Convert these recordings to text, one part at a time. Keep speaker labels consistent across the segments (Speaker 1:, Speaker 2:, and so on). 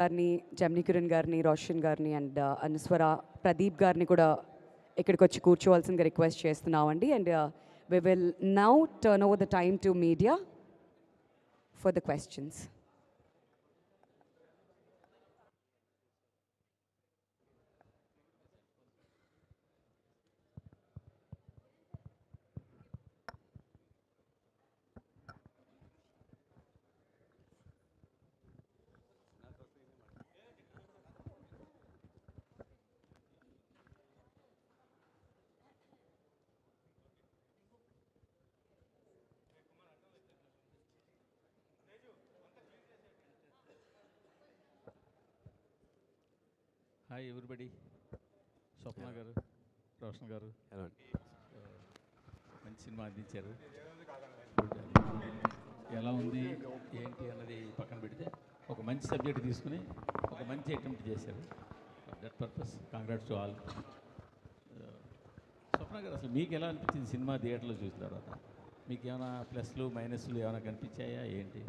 Speaker 1: గారిని, జెమినీ కిరణ్ గారిని, రోషన్ గారిని అండ్ అనస్వర, ప్రదీప్ గారిని కూడా ఇక్కడికి వచ్చి కూర్చోవాల్సిందిగా రిక్వెస్ట్ చేస్తున్నామండి. And we will now turn over the time to media for the questions.
Speaker 2: Hi everybody. Swapna garu, Roshan గారు, మంచి సినిమా అందించారు. ఎలా ఉంది ఏంటి అన్నది పక్కన పెడితే ఒక మంచి సబ్జెక్ట్ తీసుకుని ఒక మంచి అటెంప్ట్ చేశారు. That purpose congrats to all. Swapna garu, అసలు మీకు ఎలా అనిపించింది సినిమా థియేటర్లో చూసిన తర్వాత? మీకు ఏమైనా ప్లస్లు మైనస్లు ఏమైనా కనిపించాయా ఏంటి?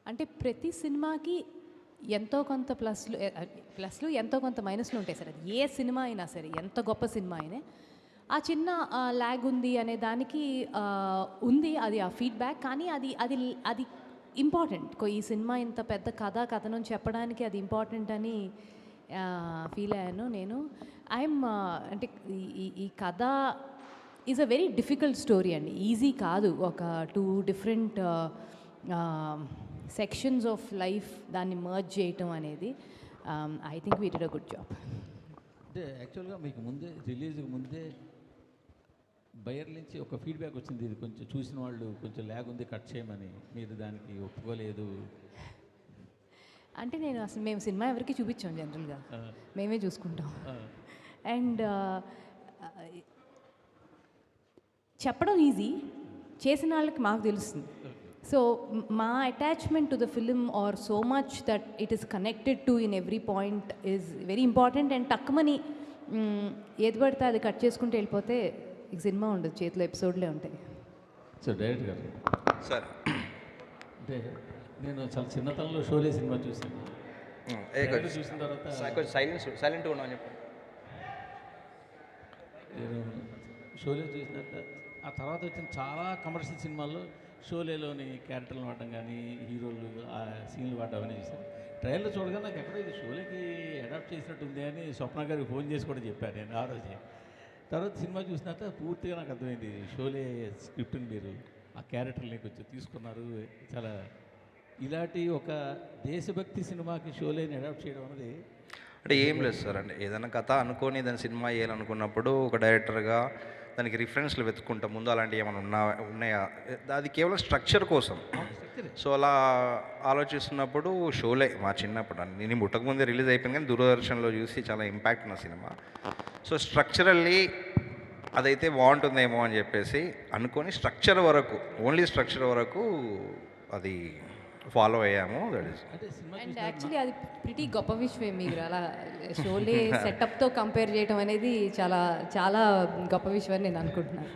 Speaker 3: అంటే ప్రతి సినిమాకి ఎంతో కొంత ప్లస్లు ఎంతో కొంత మైనస్లు ఉంటాయి సార్. అది ఏ సినిమా అయినా సరే, ఎంత గొప్ప సినిమా అయినా ఆ చిన్న ల్యాగ్ ఉంది అనే దానికి ఉంది, అది ఆ ఫీడ్బ్యాక్. కానీ అది అది అది ఇంపార్టెంట్. ఈ సినిమా ఇంత పెద్ద కథనం చెప్పడానికి అది ఇంపార్టెంట్ అని ఫీల్ అయ్యాను నేను. ఐఎమ్ అంటే ఈ కథ is a very difficult story అండి. ఈజీ కాదు. ఒక 2 డిఫరెంట్ సెక్షన్స్ ఆఫ్ లైఫ్ దాన్ని మర్జ్ చేయటం అనేది. I think we did a good job.
Speaker 2: అంటే యాక్చువల్గా మీకు ముందే రిలీజ్కి ముందే బయర్ నుంచి ఒక ఫీడ్బ్యాక్ వచ్చింది, ఇది కొంచెం చూసిన వాళ్ళు కొంచెం ల్యాగ్ ఉంది, కట్ చేయమని. మీరు దానికి ఒప్పుకోలేదు.
Speaker 3: అంటే మేము సినిమా ఎవరికి చూపించాం, జనరల్గా మేమే చూసుకుంటాం. అండ్ చెప్పడం ఈజీ, చేసిన వాళ్ళకి మాకు తెలుస్తుంది. సో మా attachment to the film are so much that it is connected to in every point is very important. And తక్కువని ఏది పడితే అది కట్ చేసుకుంటూ వెళ్ళిపోతే ఈ సినిమా ఉండదు, చేతిలో ఎపిసోడ్లే ఉంటాయి.
Speaker 2: సో డైరెక్ట్ గారు
Speaker 4: సార్,
Speaker 2: అంటే నేను చాలా చిన్నతనంలో షోలే సినిమా చూసాను. చూసిన తర్వాత
Speaker 4: సైలెంట్గా ఉన్నాను చెప్పండి.
Speaker 2: నేను షోలే చూసినాక ఆ తర్వాత వచ్చిన చాలా కమర్షియల్ సినిమాల్లో షోలేలోని క్యారెక్టర్లు వాడడం కానీ, హీరోలు ఆ సీన్లు వాడడం అవన్నీ చూసాను. ట్రైలర్ చూడగా నాకు ఎక్కడో ఇది షోలేకి అడాప్ట్ చేసినట్టు ఉంది అని స్వప్న గారికి ఫోన్ చేసి కూడా చెప్పాను నేను ఆ రోజే. తర్వాత సినిమా చూసినాక పూర్తిగా నాకు అర్థమైంది, షోలే స్క్రిప్ట్ని మీరు ఆ క్యారెక్టర్ని కొంచెం తీసుకున్నారు. చాలా ఇలాంటి ఒక దేశభక్తి సినిమాకి షోలేని అడాప్ట్ చేయడం అనేది
Speaker 4: అంటే ఏం లేదు సార్. అంటే ఏదైనా కథ అనుకొని దాన్ని సినిమా వేయాలనుకున్నప్పుడు ఒక డైరెక్టర్గా దానికి రిఫరెన్స్లు వెతుక్కుంటాం ముందు, అలాంటివి ఏమైనా ఉన్నాయా. అది కేవలం స్ట్రక్చర్ కోసం. సో అలా ఆలోచిస్తున్నప్పుడు షోలే మా చిన్నప్పుడు నేను ముట్టకముందే రిలీజ్ అయిపోయింది, కానీ దూరదర్శన్లో చూసి చాలా ఇంపాక్ట్ ఉన్న సినిమా. సో స్ట్రక్చరల్లీ అదైతే బాగుంటుందేమో అని చెప్పేసి అనుకొని స్ట్రక్చర్ వరకు, ఓన్లీ స్ట్రక్చర్ వరకు అది ఫాలో అయ్యాము. That is.
Speaker 3: అండ్ యాక్చువల్లీ అది ప్రిటీ గొప్ప విషయమే. మీరు అలా షోలే సెటప్తో కంపేర్ చేయడం అనేది చాలా చాలా గొప్ప విషయం అని నేను అనుకుంటున్నాను.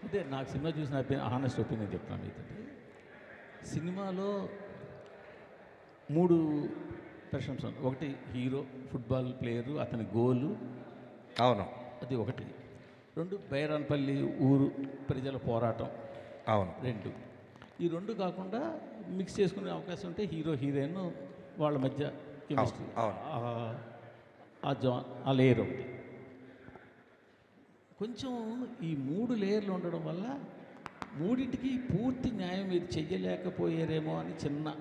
Speaker 2: అంటే నాకు సినిమా చూసిన హానెస్ట్ ఒపీనియన్ చెప్తాను మీతో. సినిమాలో 3 ప్రశంస. ఒకటి హీరో, ఫుట్బాల్ ప్లేయరు, అతని గోలు.
Speaker 4: అవును,
Speaker 2: అది ఒకటి. 2 బైరాన్పల్లి ఊరు ప్రజల పోరాటం.
Speaker 4: అవును.
Speaker 2: 2 ఈ 2 కాకుండా మిక్స్ చేసుకునే అవకాశం ఉంటే హీరో హీరోయిన్ వాళ్ళ మధ్య కెమిస్ట్రీ, ఆ లేయర్ ఒకటి. కొంచెం ఈ 3 లేయర్లు ఉండడం వల్ల మూడింటికి పూర్తి న్యాయం మీరు చెయ్యలేకపోయారేమో అని చిన్న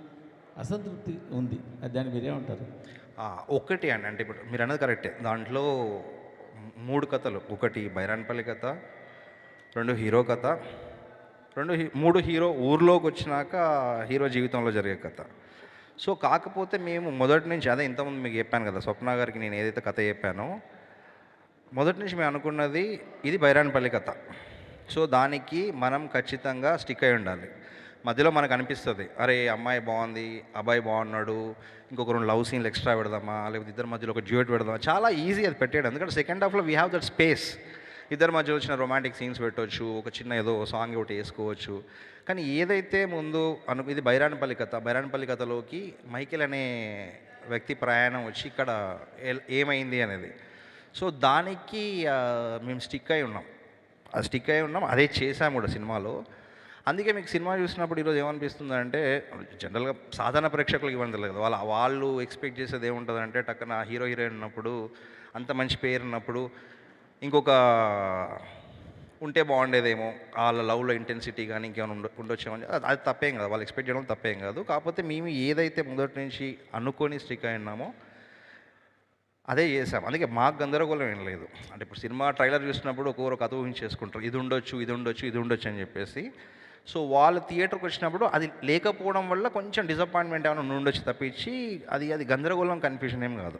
Speaker 2: అసంతృప్తి ఉంది. దాన్ని మీరేమంటారు?
Speaker 4: ఒకటి అండి, అంటే ఇప్పుడు మీరు అన్నది కరెక్టే. దాంట్లో 3 కథలు. ఒకటి బైరాన్పల్లి కథ, 2 హీరో కథ, 3 హీరో ఊర్లోకి వచ్చినాక హీరో జీవితంలో జరిగే కథ. సో కాకపోతే మేము మొదటి నుంచి, అదే ఇంతకుముందు మీకు చెప్పాను కదా, స్వప్న గారికి నేను ఏదైతే కథ చెప్పానో మొదటి నుంచి మేము అనుకున్నది ఇది బైరాన్పల్లి కథ. సో దానికి మనం ఖచ్చితంగా స్టిక్ అయి ఉండాలి. మధ్యలో మనకు అనిపిస్తుంది, అరే అమ్మాయి బాగుంది, అబ్బాయి బాగున్నాడు, ఇంకొక 2 లవ్ సీన్లు ఎక్స్ట్రా పెడదామా, లేకపోతే ఇద్దరి మధ్యలో ఒక డ్యూయట్ పెడదామా. చాలా ఈజీ అది పెట్టేయడం, ఎందుకంటే సెకండ్ హాఫ్లో వీ హ్యావ్ దట్ స్పేస్. ఇద్దరి మధ్య వచ్చిన రొమాంటిక్ సీన్స్ పెట్టవచ్చు, ఒక చిన్న ఏదో సాంగ్ ఒకటి వేసుకోవచ్చు. కానీ ఏదైతే ముందు ఇది బైరాన్పల్లి కథ. బైరాన్పల్లి కథలోకి మైకేల్ అనే వ్యక్తి ప్రయాణం వచ్చి ఇక్కడ ఏమైంది అనేది. సో దానికి మేము స్టిక్ అయి ఉన్నాం, అదే చేసాము కూడా సినిమాలో. అందుకే మీకు సినిమా చూసినప్పుడు ఈరోజు ఏమనిపిస్తుంది అంటే, జనరల్గా సాధారణ ప్రేక్షకులకు ఇవ్వడం తెలియదు కదా, వాళ్ళు ఎక్స్పెక్ట్ చేసేది ఏముంటుంది అంటే, టక్కన హీరో హీరోయిన్ ఉన్నప్పుడు, అంత మంచి పేరు ఉన్నప్పుడు ఇంకొక ఉంటే బాగుండేదేమో, వాళ్ళ లవ్లో ఇంటెన్సిటీ కానీ ఇంకేమైనా ఉండొచ్చేమని. అది తప్పేం కాదు, వాళ్ళు ఎక్స్పెక్ట్ చేయడం తప్పేం కాదు. కాకపోతే మేము ఏదైతే మొదటి నుంచి అనుకొని స్టిక్ అయి ఉన్నామో అదే చేసాం. అందుకే మాకు గందరగోళం ఏం లేదు. అంటే ఇప్పుడు సినిమా ట్రైలర్ చూసినప్పుడు ఒక్కొక్కరు కథ ఊహించేసుకుంటారు, ఇది ఉండొచ్చు అని చెప్పేసి. సో వాళ్ళు థియేటర్కి వచ్చినప్పుడు అది లేకపోవడం వల్ల కొంచెం డిసప్పాయింట్మెంట్ ఏమైనా ఉండొచ్చు తప్పించి అది గందరగోళం, కన్ఫ్యూజన్ ఏం కాదు.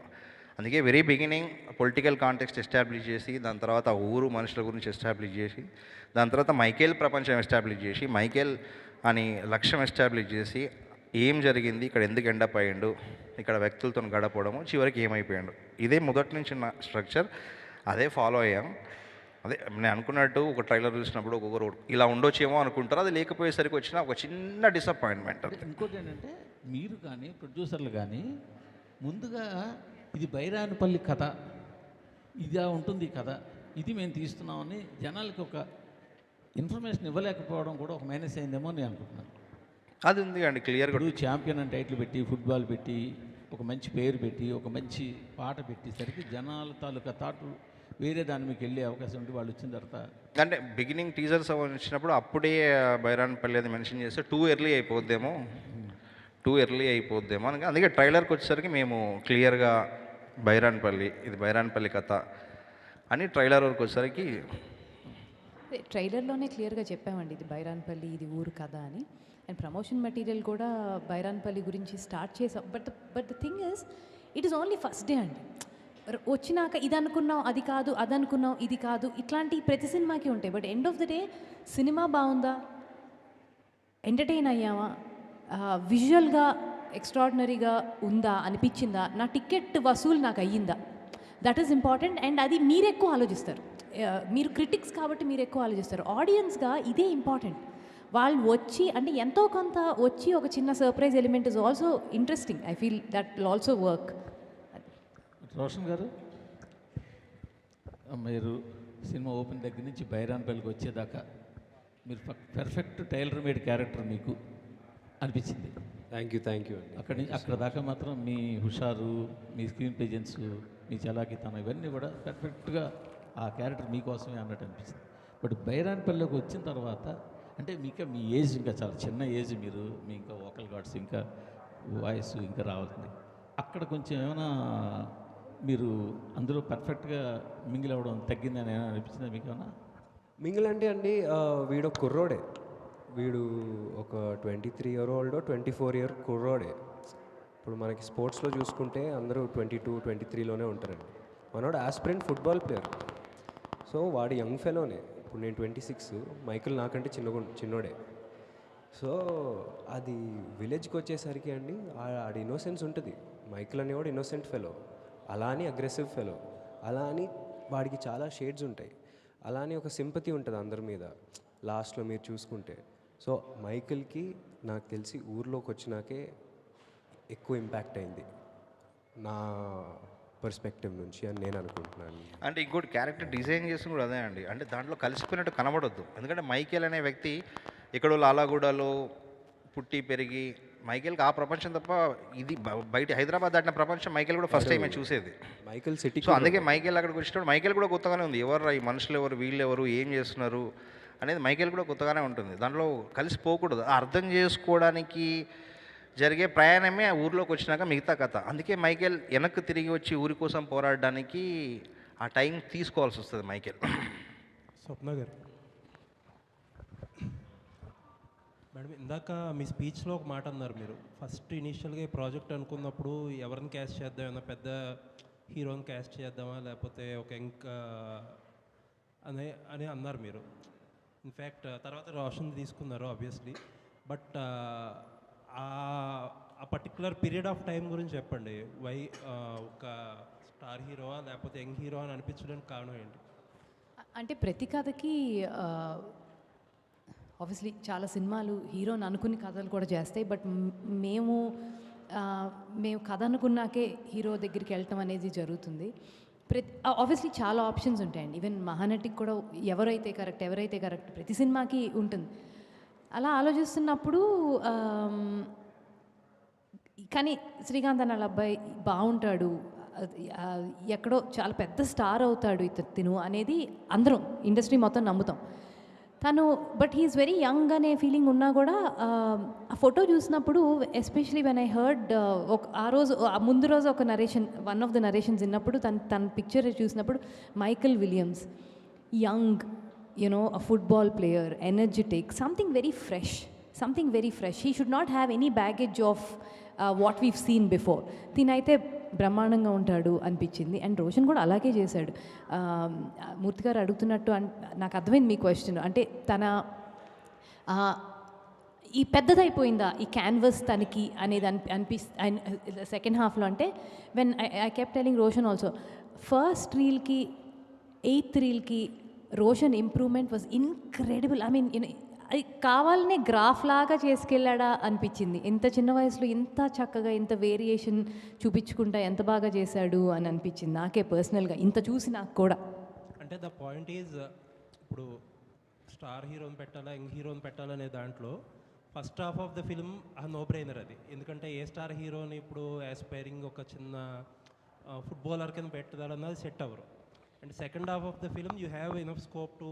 Speaker 4: అందుకే very beginning political context establish చేసి, దాని తర్వాత ఊరు మనుషుల గురించి ఎస్టాబ్లిష్ చేసి, దాని తర్వాత మైకేల్ ప్రపంచం ఎస్టాబ్లిష్ చేసి, మైకేల్ అని లక్ష్యం ఎస్టాబ్లిష్ చేసి, ఏం జరిగింది ఇక్కడ, ఎందుకు ఎండప్ అయ్యిండు, ఇక్కడ వ్యక్తులతో గడపడము, చివరికి ఏమైపోయాడు, ఇదే మొదటి నుంచి ఉన్న స్ట్రక్చర్. అదే ఫాలో అయ్యాం. అదే నేను అనుకున్నట్టు ఒక ట్రైలర్ చూసినప్పుడు ఒక్కొక్కరు ఇలా ఉండొచ్చేమో అనుకుంటారు, అది లేకపోయేసరికి వచ్చిన ఒక చిన్న డిసప్పాయింట్మెంట్.
Speaker 2: ఇంకోటి ఏంటంటే, మీరు కానీ ప్రొడ్యూసర్లు కానీ ముందుగా ఇది బైరాన్పల్లి కథ, ఇదా ఉంటుంది కథ, ఇది మేము తీస్తున్నామని జనాలకి ఒక ఇన్ఫర్మేషన్ ఇవ్వలేకపోవడం కూడా ఒక మైనస్ అయిందేమో నేను అనుకుంటున్నాను.
Speaker 4: అది ఉంది అండి క్లియర్గా.
Speaker 2: ఇప్పుడు ఛాంపియన్ అని టైటిల్ పెట్టి, ఫుట్బాల్ పెట్టి, ఒక మంచి పేరు పెట్టి, ఒక మంచి పాట పెట్టేసరికి జనాల తాలూకా థాట్ వేరే దాని మీకు వెళ్ళే అవకాశం ఉంటే వాళ్ళు వచ్చిన తర్వాత.
Speaker 4: అంటే బిగినింగ్ టీజర్స్ వచ్చినప్పుడు అప్పుడే బైరాన్పల్లి అది మెన్షన్ చేస్తే టూ ఎర్లీ అయిపోద్దేమో అని. అందుకే ట్రైలర్కి వచ్చేసరికి మేము క్లియర్గా ఇది బైరాన్పల్లి కథ అని ట్రైలర్ వరకు వచ్చేసరికి
Speaker 3: ట్రైలర్లోనే క్లియర్గా చెప్పామండి, ఇది బైరాన్పల్లి, ఇది ఊరు కదా అని. అండ్ ప్రమోషన్ మెటీరియల్ కూడా బైరాన్పల్లి గురించి స్టార్ట్ చేసాం. But the thing is, it is only first day అండి. వచ్చినాక ఇది అనుకున్నాం, అది కాదు, అది అనుకున్నాం, ఇది కాదు, ఇట్లాంటి ప్రతి సినిమాకి ఉంటాయి. But end of the day cinema బాగుందా, ఎంటర్టైన్ అయ్యామా, విజువల్గా ఎక్స్ట్రాడినరీగా ఉందా, అనిపించిందా, నా టికెట్ వసూలు నాకు అయ్యిందా, దట్ ఈస్ ఇంపార్టెంట్. అండ్ అది మీరు ఎక్కువ ఆలోచిస్తారు, మీరు క్రిటిక్స్ కాబట్టి మీరు ఎక్కువ ఆలోచిస్తారు. ఆడియన్స్గా ఇదే ఇంపార్టెంట్. వాళ్ళు వచ్చి అంటే ఎంతో కొంత వచ్చి ఒక చిన్న surprise element is also interesting. I feel that will also work.
Speaker 2: Roshan గారు, మీరు సినిమా ఓపెన్ దగ్గర నుంచి బైరాన్పల్లికి వచ్చేదాకా మీరు పర్ఫెక్ట్ టైలర్ మేడ్ క్యారెక్టర్ మీకు అనిపించింది.
Speaker 5: థ్యాంక్ యూ అండి.
Speaker 2: అక్కడ దాకా మాత్రం మీ హుషారు, మీ స్క్రీన్ ప్రెజెన్స్, మీ చలాకితనం ఇవన్నీ కూడా పర్ఫెక్ట్గా ఆ క్యారెక్టర్ మీకోసమే అన్నట్టు అనిపించింది. బట్ బైరాన్పల్లిలోకి వచ్చిన తర్వాత అంటే మీ ఏజ్ ఇంకా చాలా చిన్న ఏజ్, మీ ఇంకా వోకల్ గార్డ్స్, ఇంకా వాయిస్ ఇంకా రావాల్సింది. అక్కడ కొంచెం ఏమైనా మీరు అందులో పర్ఫెక్ట్గా మింగిల్ అవ్వడం తగ్గిందని ఏమైనా అనిపించిందా మీకు ఏమైనా?
Speaker 5: మింగిల్ అంటే అండి, వీడు కుర్రోడే, వీడు ఒక 23 year old 24 year కుర్రోడే. ఇప్పుడు మనకి స్పోర్ట్స్లో చూసుకుంటే అందరూ 22, 23లోనే ఉంటారండి. మనోడు ఆస్పిరెంట్ ఫుట్బాల్ ప్లేయర్. సో వాడు యంగ్ ఫెలోనే. ఇప్పుడు నేను 26, మైకిల్ నాకంటే చిన్నోడే. సో అది విలేజ్కి వచ్చేసరికి అండి, ఆడి ఇన్నోసెన్స్ ఉంటుంది. మైకిల్ అనేవాడు ఇన్నోసెంట్ ఫెలో, అలా అని అగ్రెసివ్ ఫెలో, అలా అని వాడికి చాలా షేడ్స్ ఉంటాయి, అలా అని ఒక సింపతి ఉంటుంది అందరి మీద లాస్ట్లో మీరు చూసుకుంటే. సో మైకిల్కి నాకు తెలిసి ఊర్లోకి వచ్చినాకే ఎక్కువ ఇంపాక్ట్ అయింది నా పర్స్పెక్టివ్ నుంచి అని నేను అనుకుంటున్నాను.
Speaker 4: అంటే ఇంకోటి క్యారెక్టర్ డిజైన్ చేసి కూడా అదే అండి. అంటే దాంట్లో కలిసిపోయినట్టు కనబడొద్దు. ఎందుకంటే మైకేల్ అనే వ్యక్తి ఎక్కడో లాలాగూడలో పుట్టి పెరిగి, మైకేల్కి ఆ ప్రపంచం తప్ప ఇది బయట హైదరాబాద్ దాటిన ప్రపంచం మైకేల్ కూడా ఫస్ట్ టైమే చూసేది.
Speaker 5: Michael city.
Speaker 4: సో అందుకే మైకేల్ అక్కడికి వచ్చినప్పుడు మైకేల్ కూడా కొత్తగానే ఉంది. ఎవరు ఈ మనుషులు, ఎవరు వీళ్ళు, ఎవరు ఏం చేస్తున్నారు అనేది మైకేల్ కూడా కొత్తగానే ఉంటుంది. దాంట్లో కలిసిపోకూడదు. అర్థం చేసుకోవడానికి జరిగే ప్రయాణమే ఆ ఊరిలోకి వచ్చినాక మిగతా కథ. అందుకే మైకేల్ వెనక్కి తిరిగి వచ్చి ఊరి కోసం పోరాడడానికి ఆ టైం తీసుకోవాల్సి వస్తుంది మైకేల్.
Speaker 6: స్వప్న గారు, మేడం ఇందాక మీ స్పీచ్లో ఒక మాట అన్నారు. మీరు ఫస్ట్ ఇనీషియల్గా ఈ ప్రాజెక్ట్ అనుకున్నప్పుడు ఎవరిని క్యాస్ట్ చేద్దాం, ఏమన్నా పెద్ద హీరోని క్యాస్ట్ చేద్దామా, లేకపోతే ఒక ఇంకా అని అన్నారు మీరు. ఇన్ఫ్యాక్ట్ తర్వాత రోషన్ తీసుకున్నారు ఆబ్వియస్లీ. బట్ ఆ పర్టికులర్ పీరియడ్ ఆఫ్ టైం గురించి చెప్పండి. ఒక స్టార్ హీరోవా లేకపోతే యంగ్ హీరో అని అనిపించడానికి కారణం ఏంటి?
Speaker 3: అంటే ప్రతి కథకి ఆబ్వియస్లీ చాలా సినిమాలు హీరోని అనుకుని కథలు కూడా చేస్తాయి. బట్ మేము మేము కథ అనుకున్నాకే హీరో దగ్గరికి వెళ్ళటం అనేది జరుగుతుంది. ఆబ్వియస్లీ చాలా ఆప్షన్స్ ఉంటాయండి. ఈవెన్ మహానటికి కూడా ఎవరైతే కరెక్ట్ ప్రతి సినిమాకి ఉంటుంది. అలా ఆలోచిస్తున్నప్పుడు కానీ శ్రీకాంత్ అన్న వాళ్ళ అబ్బాయి బాగుంటాడు, ఎక్కడో చాలా పెద్ద స్టార్ అవుతాడు తిను అనేది అందరం ఇండస్ట్రీ మొత్తం నమ్ముతాం. తను బట్ హీఈస్ వెరీ యంగ్ అనే ఫీలింగ్ ఉన్నా కూడా ఆ ఫోటో చూసినప్పుడు ఎస్పెషలీ వెన్ ఐ హర్డ్ ముందు రోజు ఒక narration, one of the narrations విన్నప్పుడు తన పిక్చర్ చూసినప్పుడు Michael Williams, young, you know a football player, energetic, something very fresh. He should not have any baggage of what we've seen before. తినైతే బ్రహ్మాండంగా ఉంటాడు అనిపించింది. అండ్ రోషన్ కూడా అలాగే చేశాడు. మూర్తి గారు అడుగుతున్నట్టు నాకు అర్థమైంది మీ క్వశ్చన్. అంటే తన ఈ పెద్దదైపోయిందా ఈ క్యాన్వస్ తనకి అనేది సెకండ్ హాఫ్లో. అంటే when I kept telling Roshan also, first రీల్కి 8th రీల్కి Roshan improvement was incredible. I mean అది కావాలనే గ్రాఫ్ లాగా చేసుకెళ్ళాడా అనిపించింది. ఇంత చిన్న వయసులో ఇంత చక్కగా ఇంత వేరియేషన్ చూపించుకుంటా ఎంత బాగా చేశాడు అని అనిపించింది నాకే పర్సనల్గా, ఇంత చూసి నాకు కూడా.
Speaker 6: అంటే ద పాయింట్ ఈజ్, ఇప్పుడు స్టార్ హీరోని పెట్టాలా యంగ్ హీరోని పెట్టాలనే దాంట్లో first half of the film ఆ నో బ్రెయినర్ అది. ఎందుకంటే ఏ స్టార్ హీరోని ఇప్పుడు ఆస్పైరింగ్ ఒక చిన్న ఫుట్బాలర్ కింద పెట్టాలన్నది సెట్ అవ్వరు. And second half of the film you have enough scope to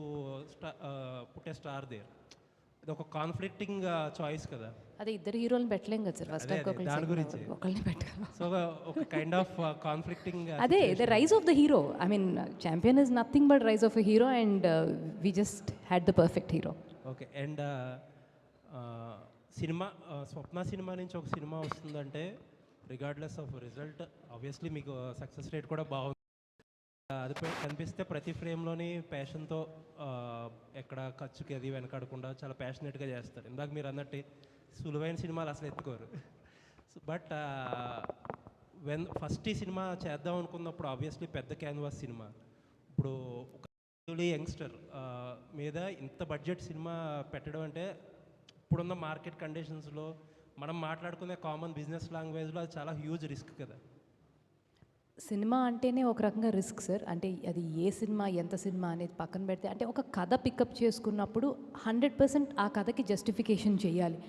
Speaker 6: put a star there. ఇది ఒక కాన్ఫ్లిక్టింగ్ చాయిస్ కదా.
Speaker 3: అదే ఇద్దరు హీరోలను పెట్టలేం కదా సార్ ఫస్ట్ హాఫ్
Speaker 6: దాని గురించి
Speaker 3: ఒకళ్ళని పెట్టగలం.
Speaker 6: సో ఒక కైండ్ ఆఫ్ కాన్ఫ్లిక్టింగ్.
Speaker 3: అదే the rise of the hero. I mean champion is nothing but rise of a hero and we just had the perfect hero.
Speaker 6: Okay. And సినిమా Swapna cinema నుంచి ఒక సినిమా వస్తుందంటే రిగార్డ్లెస్ ఆఫ్ రిజల్ట్ ఆబ్వియస్లీ మీకు success rate కూడా బాగుంది. అది కనిపిస్తే ప్రతి ఫ్రేమ్లోని ప్యాషన్తో ఎక్కడ ఖర్చుకి అది వెనకాడకుండా చాలా ప్యాషనెట్గా చేస్తారు. ఇందాక మీరు అన్నట్టు సులువైన సినిమాలు అసలు ఎత్తుకోరు. బట్ ఫస్ట్ ఈ సినిమా చేద్దాం అనుకున్నప్పుడు ఆబ్వియస్లీ పెద్ద క్యాన్వాస్ సినిమా. ఇప్పుడు ఒక యంగ్స్టర్ మీద ఇంత బడ్జెట్ సినిమా పెట్టడం అంటే ఇప్పుడున్న మార్కెట్ కండిషన్స్లో మనం మాట్లాడుకునే కామన్ బిజినెస్ లాంగ్వేజ్లో అది చాలా హ్యూజ్ రిస్క్ కదా.
Speaker 3: సినిమా అంటేనే ఒక రకంగా రిస్క్ సార్. అంటే అది ఏ సినిమా ఎంత సినిమా అనేది పక్కన పెడితే, అంటే ఒక కథ పికప్ చేసుకున్నప్పుడు 100% ఆ కథకి జస్టిఫికేషన్ చేయాలి.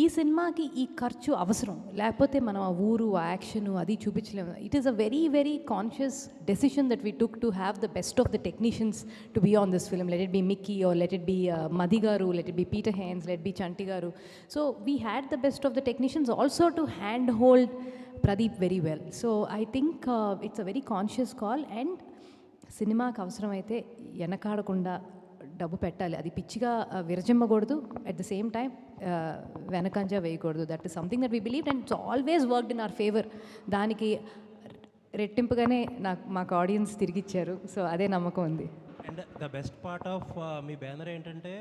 Speaker 3: ఈ సినిమాకి ఈ ఖర్చు అవసరం, లేకపోతే మనం ఆ ఊరు ఆ యాక్షన్ అది చూపించలేము. It is a very very conscious decision that we took to have the best of the technicians to be on this film. Let it be Mickey or let it be Madhi garu, let it be Peter Hein, let be Chanti garu. So we had the best of the technicians also to hand hold Pradeep very well. So I think it's a very conscious call, and సినిమాకి అవసరమైతే వెనకాడకుండా డబ్బు పెట్టాలి. అది పిచ్చిగా విరజిమ్మకూడదు, at the same time వెనకంజా వేయకూడదు. That is something that we believe and it's always worked in our favour. దానికి రెట్టింపుగానే మాకు audience తిరిగిచ్చారు. So అదే నమ్మకం ఉంది.
Speaker 6: And the best part of me banner ఏంటంటే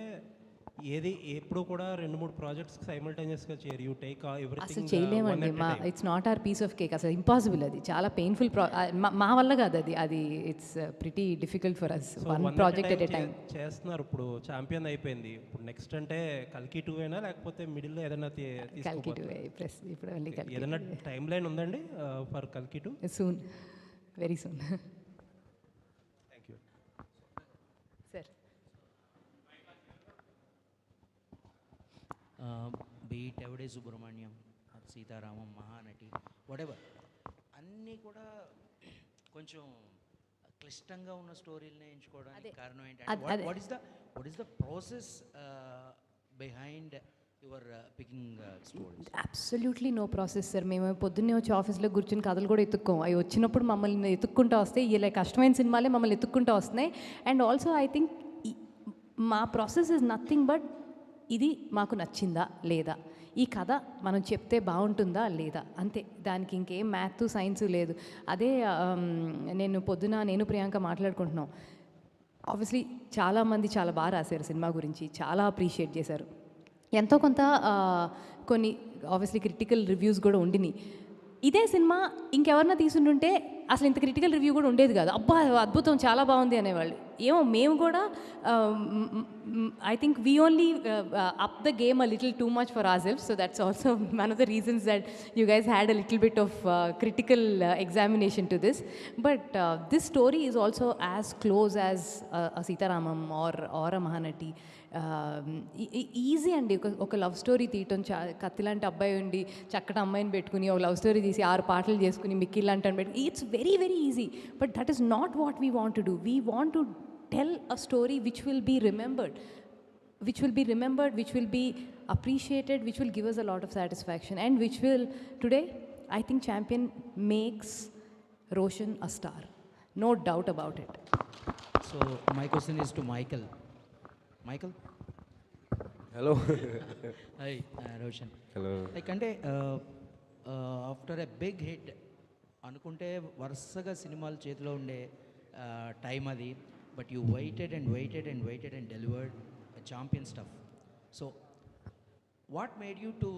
Speaker 6: ఏది ఎప్పుడు కూడా 2-3 ప్రాజెక్ట్స్ సైమల్టేనియస్గా చేయరు. యూ టేక్
Speaker 3: అసలు
Speaker 6: ఎవ్రీథింగ్
Speaker 3: చేయలేమండి. It's not our piece of cake. అసలు ఇంపాసిబుల్. అది చాలా పెయిన్ఫుల్. మా వల్ల కాదు అది. It's pretty difficult for us. One project at a time
Speaker 6: చేస్తున్నారు. ఇప్పుడు ఛాంపియన్ అయిపోయింది. ఇప్పుడు నెక్స్ట్ అంటే కల్కి 2 అయినా లేకపోతే మిడిల్లో ఏదైనా
Speaker 3: కల్కి 2 ఇప్పుడు మళ్ళీ కల్కి.
Speaker 6: ఏదైనా టైం లైన్ ఉందండి ఫర్ కల్కి 2?
Speaker 3: Soon, very soon.
Speaker 6: Thank you
Speaker 3: sir.
Speaker 7: Beat Yevade Subrahmanyam, Sitaramam, Mahanati, whatever అన్నీ కూడా కొంచెం క్లిష్టంగా ఉన్న స్టోరీలని ఎంచుకోవడానికి కారణం ఏంటంటే what is the process behind your picking stories?
Speaker 3: Absolutely no process sir. మేము పొద్దున్నే వచ్చి ఆఫీస్లో కూర్చొని కథలు కూడా ఎత్తుక్కోం. అవి వచ్చినప్పుడు మమ్మల్ని ఎత్తుక్కుంటూ వస్తాయి. ఇలా కష్టమైన సినిమాలే మమ్మల్ని ఎత్తుక్కుంటూ వస్తున్నాయి. అండ్ ఆల్సో ఐ థింక్ మా ప్రాసెస్ ఇస్ నథింగ్ బట్ ఇది మాకు నచ్చిందా లేదా, ఈ కథ మనం చెప్తే బాగుంటుందా లేదా, అంతే. దానికి ఇంకేం మ్యాథ్స్ సైన్స్ లేదు. అదే నేను ప్రియాంక మాట్లాడుకుంటున్నాం. ఆబ్వియస్లీ చాలామంది చాలా బాగా రాశారు సినిమా గురించి, చాలా అప్రిషియేట్ చేశారు. ఎంతో కొంత కొన్ని ఆబ్వియస్లీ క్రిటికల్ రివ్యూస్ కూడా ఉండినాయి. ఇదే సినిమా ఇంకెవరన్నా తీసుంటుంటే అసలు ఇంత క్రిటికల్ రివ్యూ కూడా ఉండేది కాదు. అబ్బా అద్భుతం చాలా బాగుంది అనేవాళ్ళు. ఏమో మేము కూడా I think we only up the game a little too much for our self. So that's also one of the reasons that you guys had a little bit of critical examination to this. But this story is also as close as a Sitaramam or a Mahanati. Easy అండి ఒక love story తీయటం. కత్తి లాంటి అబ్బాయి ఉండి చక్కటి అమ్మాయిని పెట్టుకుని ఒక లవ్ స్టోరీ తీసి 6 పాటలు చేసుకుని మిక్కి లాంటి అని పెట్టుకుని it's very very easy. But that is not what we want to do. We want to tell a story which will be remembered, which will be appreciated, which will give us a lot of satisfaction, and which will today I think Champion makes Roshan a star, no doubt about it.
Speaker 7: So my question is to Michael. Michael?
Speaker 5: Hello.
Speaker 7: Hi, Roshan.
Speaker 5: Hello.
Speaker 7: Like అంటే after a big hit అనుకుంటే వరుసగా సినిమాలు చేతిలో ఉండే time అది. But you waited and delivered champion stuff. So what made you to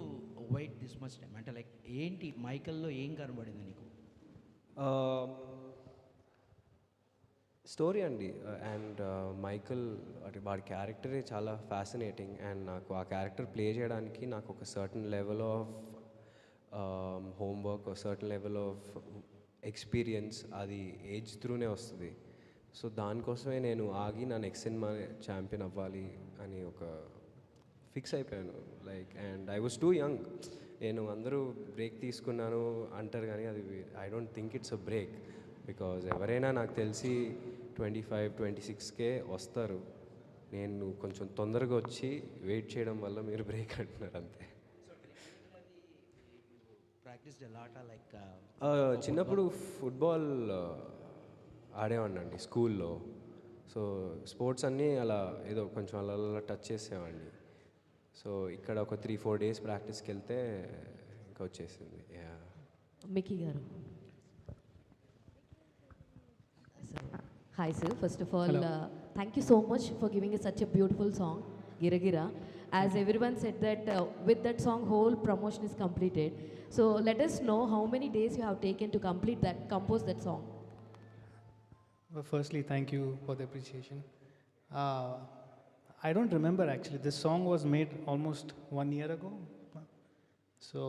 Speaker 7: wait this much time? అంటే like ఏంటి మైకల్లో ఏం కనబడింది నీకు?
Speaker 5: స్టోరీ అండి. అండ్ మైకల్ అంటే వాడి క్యారెక్టరే చాలా ఫ్యాసినేటింగ్. అండ్ నాకు ఆ క్యారెక్టర్ ప్లే చేయడానికి నాకు ఒక సర్టన్ లెవెల్ ఆఫ్ హోంవర్క్, ఒక సర్టన్ లెవెల్ ఆఫ్ ఎక్స్పీరియన్స్ అది ఏజ్ త్రూనే వస్తుంది. సో దానికోసమే నేను ఆగి నా నెక్స్ట్ సినిమా ఛాంపియన్ అవ్వాలి అని ఒక ఫిక్స్ అయిపోయాను. Like and I was two young. నేను అందరూ బ్రేక్ తీసుకున్నాను అంటారు కానీ అది I don't think it's a break. Because ఎవరైనా నాకు తెలిసి 25-26కే వస్తారు. నేను కొంచెం తొందరగా వచ్చి వెయిట్ చేయడం వల్ల మీరు బ్రేక్ అంటున్నారు అంతే. చిన్నప్పుడు ఫుట్బాల్ ఆడేవాడిని స్కూల్లో. సో స్పోర్ట్స్ అన్నీ అలా ఏదో కొంచెం అలా టచ్ చేసేవాడిని. సో ఇక్కడ ఒక 3-4 days ప్రాక్టీస్కి వెళ్తే ఇంకా వచ్చేసింది.
Speaker 8: మిక్కీ గారు. Hi sir, first of all, thank you so much for giving us such a beautiful song, Gira Gira. As everyone said that with that song whole promotion is completed. So let us know how many days you have taken to compose that song.
Speaker 9: Well, firstly, thank you for the appreciation. I don't remember actually. This song was made almost 1 year ago. So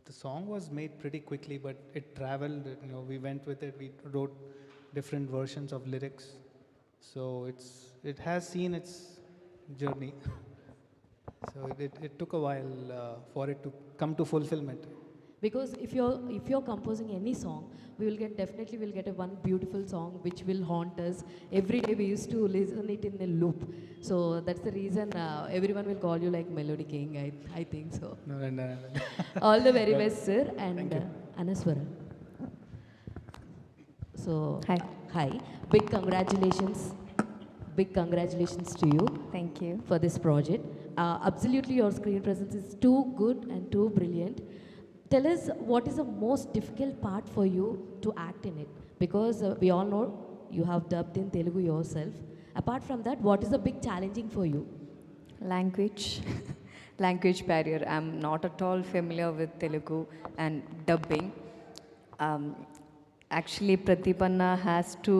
Speaker 9: the song was made pretty quickly, but it traveled. You know, we went with it. We wrote different versions of lyrics. So it has seen its journey. So it took a while for it to come to fulfillment.
Speaker 8: Because if you're composing any song, we will get one beautiful song which will haunt us. Every day we used to listen it in a loop. So that's the reason everyone will call you like Melody King. I think so.
Speaker 9: No.
Speaker 8: All the very best, sir. And Anaswara. So hi. Big congratulations to you.
Speaker 10: Thank you.
Speaker 8: For this project. Absolutely, your screen presence is too good and too brilliant. Tell us what is the most difficult part for you to act in it? Because we all know you have dubbed in Telugu yourself. Apart from that, what is the big challenging for you?
Speaker 10: Language barrier. I'm not at all familiar with Telugu and dubbing. Actually, Pratipanna has to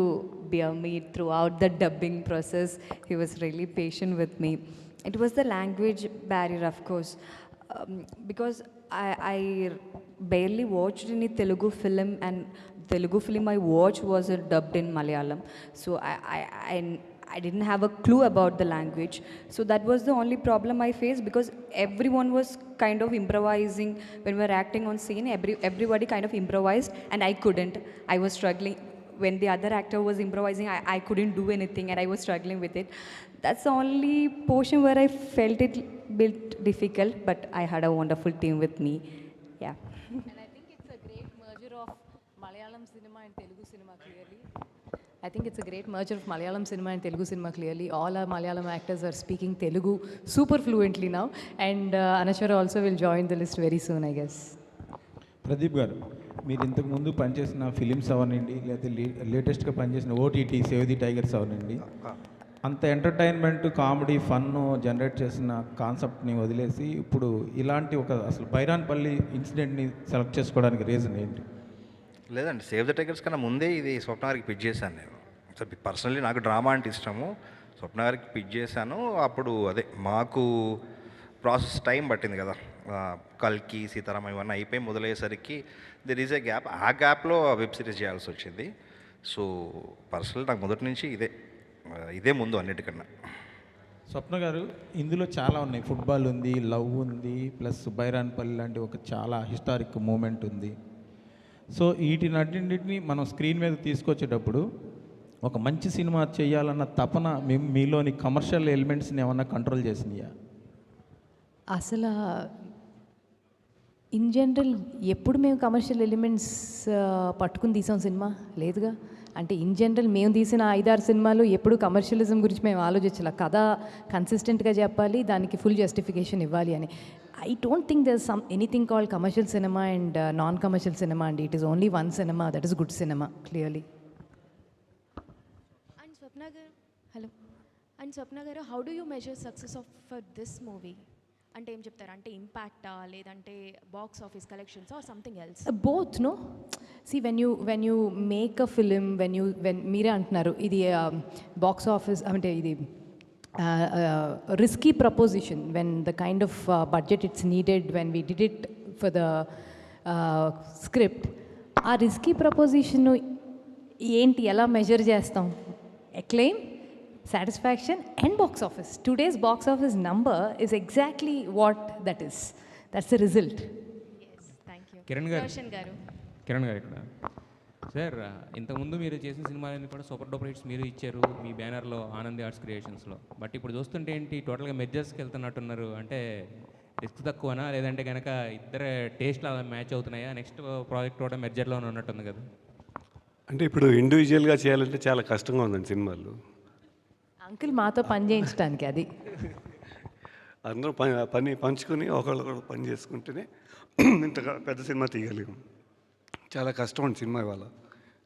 Speaker 10: bear me throughout the dubbing process. He was really patient with me. It was the language barrier, of course, because I barely watched any Telugu film, and Telugu film I watched was dubbed in Malayalam. So I didn't have a clue about the language. So that was the only problem I faced, because everyone was kind of improvising when we were acting on scene. Everybody kind of improvised and I couldn't. I was struggling. When the other actor was improvising, I couldn't do anything and I was struggling with it. That's the only portion where I felt it bit difficult, but I had a wonderful team with me. Yeah.
Speaker 3: And I think it's a great merger of Malayalam cinema and Telugu cinema clearly. All our Malayalam actors are speaking Telugu super fluently now, and Anashwara also will join the list very soon, I guess.
Speaker 2: Pradeep గారు, మీరు ఇంతకుముందు పనిచేసిన films అవనండి, లేకపోతే లేటెస్ట్గా పనిచేసిన OTT save the tigers అవనండి, అంత entertainment comedy fun generate చేసిన కాన్సెప్ట్ని వదిలేసి ఇప్పుడు ఇలాంటి ఒక అసలు బైరాన్పల్లి ఇన్సిడెంట్ని సెలెక్ట్ చేసుకోవడానికి రీజన్ ఏంటి?
Speaker 4: లేదండి, సేవ్ ద టైగర్స్ కన్నా ముందే ఇది స్వప్న గారికి పిచ్ చేశాను నేను. సో పర్సనలీ నాకు డ్రామా అంటే ఇష్టము. స్వప్న గారికి పిచ్ చేశాను. అప్పుడు అదే మాకు ప్రాసెస్ టైం పట్టింది కదా, కల్కి సీతారామ ఇవన్నీ అయిపోయి మొదలయ్యేసరికి దిర్ ఈజ్ ఏ గ్యాప్. ఆ గ్యాప్లో వెబ్ సిరీస్ చేయాల్సి వచ్చింది. సో పర్సనల్ నాకు మొదటి నుంచి ఇదే ముందు అన్నిటికన్నా.
Speaker 2: స్వప్న గారు, ఇందులో చాలా ఉన్నాయి. ఫుట్బాల్ ఉంది, లవ్ ఉంది, ప్లస్ బైరాన్పల్లి లాంటి ఒక చాలా హిస్టారిక్ మూమెంట్ ఉంది. సో వీటినన్నింటినీ మనం స్క్రీన్ మీద తీసుకొచ్చేటప్పుడు ఒక మంచి సినిమా చేయాలన్న తపన మీలోని కమర్షియల్ ఎలిమెంట్స్ని ఏమన్నా కంట్రోల్ చేసినాయా?
Speaker 3: అసలు ఇన్ జనరల్ ఎప్పుడు మేము కమర్షియల్ ఎలిమెంట్స్ పట్టుకుని తీసాం సినిమా లేదుగా. అంటే ఇన్ జనరల్ మేము తీసిన 5-6 సినిమాలు ఎప్పుడు కమర్షియలిజం గురించి మేము ఆలోచించాలి. కథ కన్సిస్టెంట్గా చెప్పాలి, దానికి ఫుల్ జస్టిఫికేషన్ ఇవ్వాలి అని. I don't think there some anything called commercial cinema and non commercial cinema అండి. It is only one cinema, that is good cinema clearly.
Speaker 11: And Swapna garu how do you measure success of for this movie? అంటే ఏం చెప్తారు? అంటే ఇంపాక్టా, లేదంటే box office collections or something else?
Speaker 3: Both no. See when you make a film, మీరే అంటున్నారు ఇది box office అంటే ఇది risky proposition when the kind of budget it's needed when we did it for the script. ఆ risky preposition ఏంటి, ఎలా measure చేస్తాం? acclaim, satisfaction and box office. Today's box office number is exactly what that is. That's the result.
Speaker 11: Yes, thank you.
Speaker 12: Kiran గారు ఇక్కడ sir, ఇంతకుముందు మీరు చేసిన సినిమాలన్నీ కూడా సూపర్ డూపర్ హిట్స్ మీరు ఇచ్చారు మీ బ్యానర్లో ఆనంది ఆర్ట్స్ క్రియేషన్స్లో. బట్ ఇప్పుడు చూస్తుంటే ఏంటి, టోటల్గా మెర్జర్స్కి వెళ్తున్నట్టున్నారు. అంటే రిస్క్ తక్కువనా, లేదంటే కనుక ఇద్దరు టేస్ట్లు అలా మ్యాచ్ అవుతున్నాయా? నెక్స్ట్ ప్రాజెక్ట్ కూడా మెర్జర్లోనే ఉన్నట్టుంది కదా.
Speaker 13: అంటే ఇప్పుడు ఇండివిజువల్గా చేయాలంటే చాలా కష్టంగా ఉందండి సినిమాలు.
Speaker 3: అంకుల్ మాతో పని చేయించడానికి అది
Speaker 13: అందరూ పని పంచుకొని ఒకళ్ళొకళ్ళు పని చేసుకుంటేనే ఇంత పెద్ద సినిమా తీయగలిగాం. చాలా కష్టం అండి సినిమా. ఇవాళ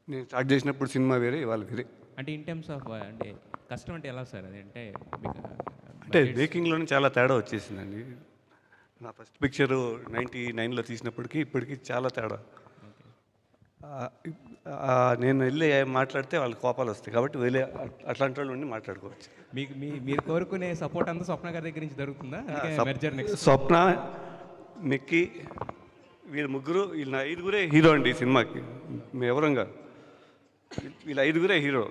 Speaker 13: నేను స్టార్ట్ చేసినప్పుడు సినిమా వేరే, ఇవాళ వేరే.
Speaker 12: అంటే ఇన్ టర్మ్స్ ఆఫ్ అంటే కష్టం అంటే ఎలా సార్? అది
Speaker 13: అంటే మేకింగ్లోనే చాలా తేడా వచ్చేసిందండి. నా ఫస్ట్ పిక్చరు 99లో తీసినప్పటికీ ఇప్పటికీ చాలా తేడా. నేను వెళ్ళి మాట్లాడితే వాళ్ళ కోపాలు వస్తాయి కాబట్టి వెళ్ళి అట్లాంటి వాళ్ళు ఉండి మాట్లాడుకోవచ్చు.
Speaker 12: మీరు కోరుకునే సపోర్ట్ అంతా స్వప్న గారి దగ్గర నుంచి దొరుకుతుందా?
Speaker 13: స్వప్న, మిక్కీ, వీళ్ళ 5గురే హీరో అండి ఈ సినిమాకి. మేము ఎవరంగా వీళ్ళ 5గురే హీరో.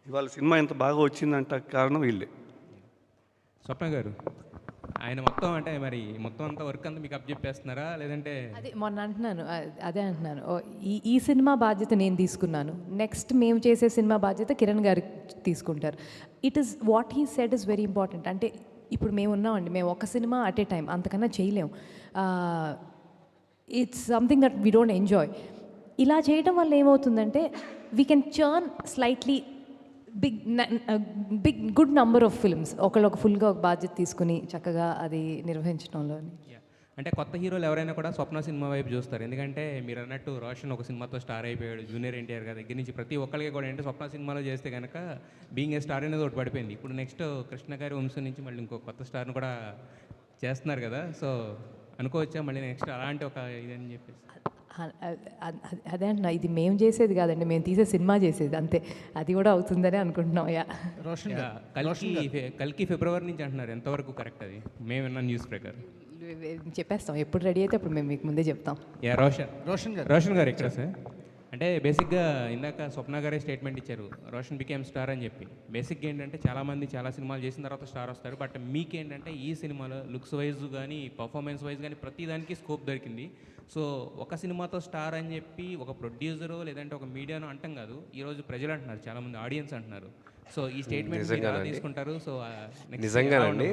Speaker 13: ఇవాళ సినిమా ఎంత బాగా వచ్చిందంట కారణం వీళ్ళే.
Speaker 12: స్వప్న గారు, ఆయన మొత్తం అంటే మరి మొత్తం అంతా వర్క్ అంతా మీకు అప్పచెప్పేస్తున్నారా, లేదంటే?
Speaker 3: అదే మొన్న అంటున్నాను, అదే అంటున్నాను. ఈ సినిమా బాధ్యత నేను తీసుకున్నాను, నెక్స్ట్ మేము చేసే సినిమా బాధ్యత కిరణ్ గారు తీసుకుంటారు. It is what he said is very important. అంటే ఇప్పుడు మేము ఉన్నామండి, మేము ఒక సినిమా అట్ ఏ టైం, అంతకన్నా చేయలేము. It's something that we don't enjoy. ఇలా చేయడం వల్ల ఏమవుతుందంటే we can churn slightly big good number of films ఒకళ్ళొక ఫుల్గా ఒక బాధ్యత తీసుకుని చక్కగా అది నిర్వహించడంలో.
Speaker 12: అంటే కొత్త హీరోలు ఎవరైనా కూడా స్వప్న సినిమా వైపు చూస్తారు. ఎందుకంటే మీరు అన్నట్టు రోషన్ ఒక సినిమాతో స్టార్ అయిపోయాడు, జూనియర్ ఎన్టీఆర్ గారి దగ్గర నుంచి ప్రతి ఒక్కరికి కూడా అంటే స్వప్న సినిమాలో చేస్తే కనుక బీయింగ్ ఏ స్టార్ అనేది ఒకటి పడిపోయింది. ఇప్పుడు నెక్స్ట్ కృష్ణ గారి వంశం నుంచి మళ్ళీ ఇంకో కొత్త స్టార్ను కూడా చేస్తున్నారు కదా. సో అనుకోవచ్చా మళ్ళీ నెక్స్ట్ అలాంటి ఒక ఇదని చెప్పేసి?
Speaker 3: అదే అంటున్నా, ఇది మేము చేసేది కాదండి, మేము తీసే సినిమా చేసేది అంతే. అది కూడా అవుతుందని అనుకుంటున్నాం.
Speaker 12: కల్కి ఫిబ్రవరి నుంచి అంటున్నారు, ఎంతవరకు కరెక్ట్ అది? మేము విన్న న్యూస్ ప్రకారం
Speaker 3: చెప్పేస్తాం, ఎప్పుడు రెడీ అయితే అప్పుడు మేము మీకు ముందే చెప్తాం.
Speaker 12: రోషన్ గారు ఇక్కడ సార్, అంటే బేసిక్గా ఇందాక స్వప్న గారే స్టేట్మెంట్ ఇచ్చారు, రోషన్ బికేమ్ స్టార్ అని చెప్పి. బేసిక్గా ఏంటంటే చాలామంది చాలా సినిమాలు చేసిన తర్వాత స్టార్ వస్తారు, బట్ మీకేంటంటే ఈ సినిమాలో లుక్స్ వైజ్ కానీ పర్ఫార్మెన్స్ వైజ్ కానీ ప్రతి దానికి స్కోప్ దొరికింది. సో ఒక సినిమాతో స్టార్ అని చెప్పి ఒక ప్రొడ్యూసరు లేదంటే ఒక మీడియాను అంటాం కాదు, ఈరోజు ప్రజలు అంటున్నారు, చాలామంది ఆడియన్స్ అంటున్నారు. సో ఈ స్టేట్మెంట్ ఎలా తీసుకుంటారు? సో
Speaker 5: నిజంగానండి,